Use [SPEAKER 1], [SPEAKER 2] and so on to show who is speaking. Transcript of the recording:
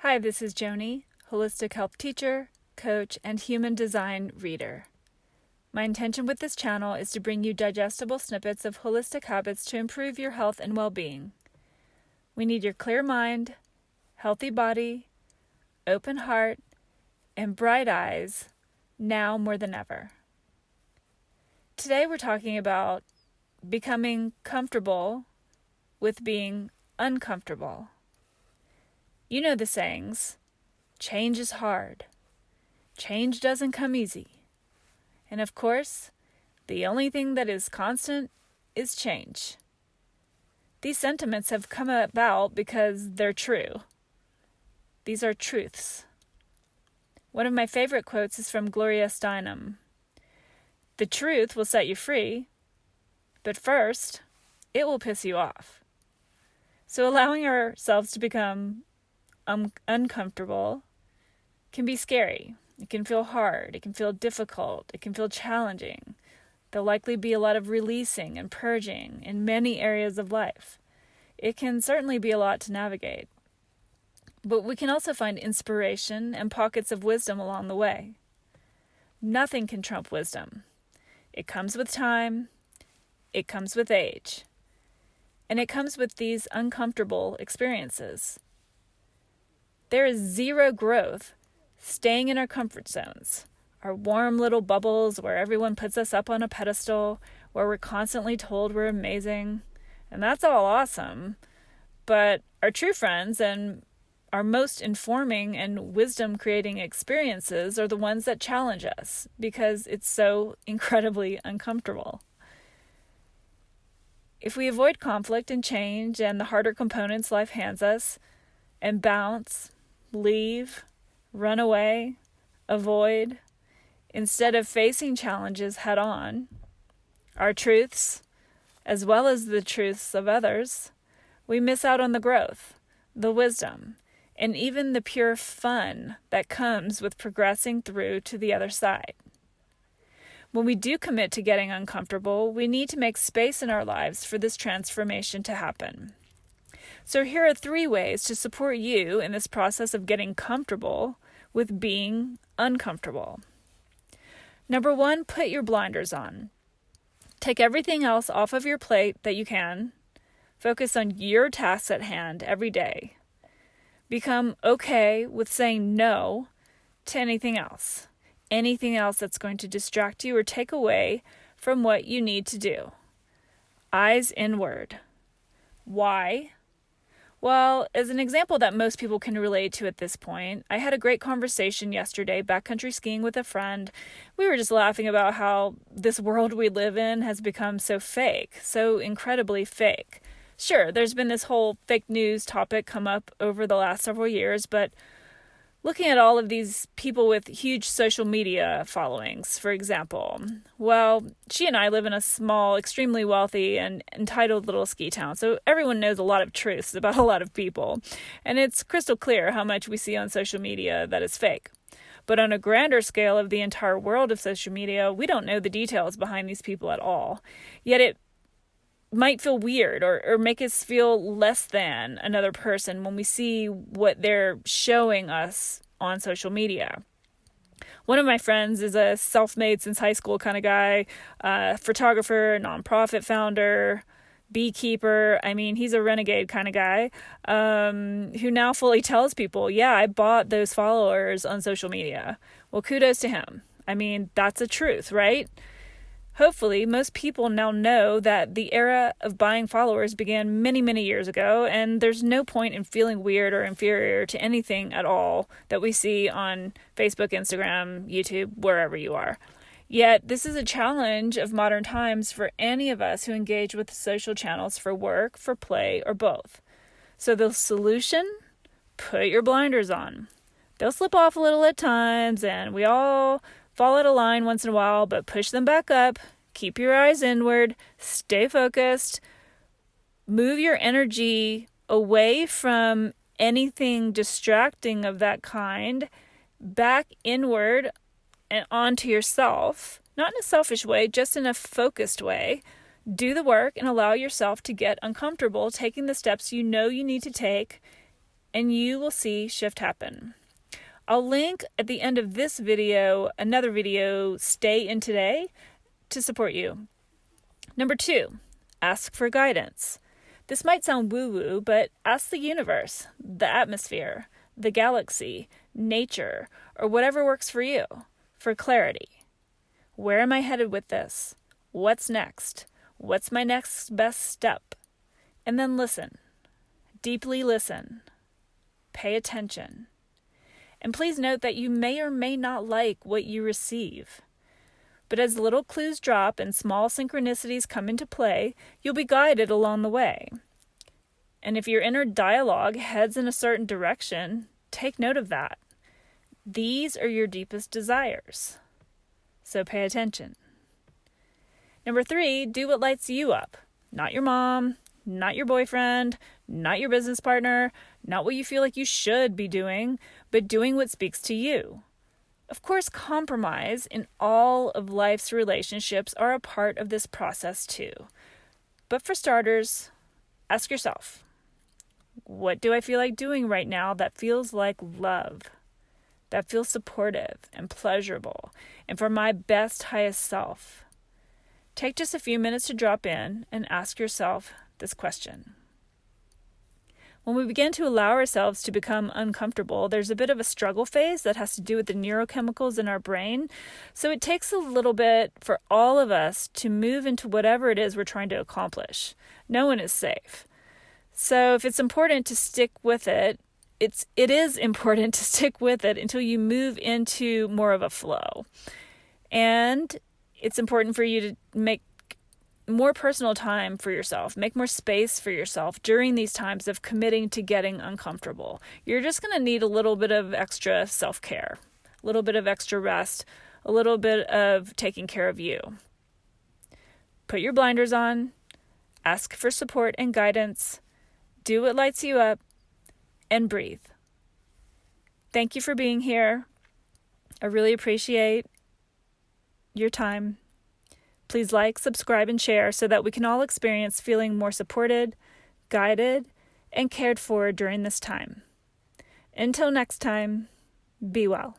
[SPEAKER 1] Hi, this is Joni, holistic health teacher, coach, and human design reader. My intention with this channel is to bring you digestible snippets of holistic habits to improve your health and well-being. We need your clear mind, healthy body, open heart, and bright eyes now more than ever. Today we're talking about becoming comfortable with being uncomfortable. You know the sayings, change is hard, change doesn't come easy, and of course, the only thing that is constant is change. These sentiments have come about because they're true. These are truths. One of my favorite quotes is from Gloria Steinem. The truth will set you free, but first, it will piss you off. So allowing ourselves to become uncomfortable can be scary. It can feel hard. It can feel difficult. It can feel challenging. There'll likely be a lot of releasing and purging in many areas of life. It can certainly be a lot to navigate. But we can also find inspiration and pockets of wisdom along the way. Nothing can trump wisdom. It comes with time. It comes with age. And it comes with these uncomfortable experiences. There is zero growth staying in our comfort zones, our warm little bubbles where everyone puts us up on a pedestal, where we're constantly told we're amazing, and that's all awesome. But our true friends and our most informing and wisdom-creating experiences are the ones that challenge us because it's so incredibly uncomfortable. If we avoid conflict and change and the harder components life hands us, and bounce, leave, run away, avoid, instead of facing challenges head on, our truths, as well as the truths of others, we miss out on the growth, the wisdom, and even the pure fun that comes with progressing through to the other side. When we do commit to getting uncomfortable, we need to make space in our lives for this transformation to happen. So here are 3 ways to support you in this process of getting comfortable with being uncomfortable. Number 1, put your blinders on. Take everything else off of your plate that you can. Focus on your tasks at hand every day. Become okay with saying no to anything else that's going to distract you or take away from what you need to do. Eyes inward. Why? Well, as an example that most people can relate to at this point, I had a great conversation yesterday backcountry skiing with a friend. We were just laughing about how this world we live in has become so fake, so incredibly fake. Sure, there's been this whole fake news topic come up over the last several years, but looking at all of these people with huge social media followings, for example, well, she and I live in a small, extremely wealthy and entitled little ski town, so everyone knows a lot of truths about a lot of people, and it's crystal clear how much we see on social media that is fake. But on a grander scale of the entire world of social media, we don't know the details behind these people at all. Yet it might feel weird or make us feel less than another person when we see what they're showing us on social media. One of my friends is a self-made since high school kind of guy, photographer, nonprofit founder, beekeeper. I mean, he's a renegade kind of guy who now fully tells people, yeah, I bought those followers on social media. Well, kudos to him. I mean, that's a truth, right? Hopefully, most people now know that the era of buying followers began many, many years ago, and there's no point in feeling weird or inferior to anything at all that we see on Facebook, Instagram, YouTube, wherever you are. Yet, this is a challenge of modern times for any of us who engage with social channels for work, for play, or both. So the solution? Put your blinders on. They'll slip off a little at times, and we all fall out of line once in a while, but push them back up. Keep your eyes inward. Stay focused. Move your energy away from anything distracting of that kind, back inward and onto yourself. Not in a selfish way, just in a focused way. Do the work and allow yourself to get uncomfortable, taking the steps you know you need to take and you will see shift happen. I'll link at the end of this video another video, Stay in Today, to support you. Number 2, ask for guidance. This might sound woo-woo, but ask the universe, the atmosphere, the galaxy, nature, or whatever works for you, for clarity. Where am I headed with this? What's next? What's my next best step? And then listen. Deeply listen. Pay attention. And please note that you may or may not like what you receive. But as little clues drop and small synchronicities come into play, you'll be guided along the way. And if your inner dialogue heads in a certain direction, take note of that. These are your deepest desires. So pay attention. Number 3, do what lights you up. Not your mom, not your boyfriend, not your business partner, not what you feel like you should be doing, but doing what speaks to you. Of course, compromise in all of life's relationships are a part of this process too. But for starters, ask yourself, what do I feel like doing right now that feels like love, that feels supportive and pleasurable, and for my best, highest self? Take just a few minutes to drop in and ask yourself this question. When we begin to allow ourselves to become uncomfortable, there's a bit of a struggle phase that has to do with the neurochemicals in our brain. So it takes a little bit for all of us to move into whatever it is we're trying to accomplish. No one is safe. So if it's important to stick with it, it is important to stick with it until you move into more of a flow. And it's important for you to make more personal time for yourself, make more space for yourself during these times of committing to getting uncomfortable. You're just going to need a little bit of extra self-care, a little bit of extra rest, a little bit of taking care of you. Put your blinders on, ask for support and guidance, do what lights you up, and breathe. Thank you for being here. I really appreciate your time. Please like, subscribe, and share so that we can all experience feeling more supported, guided, and cared for during this time. Until next time, be well.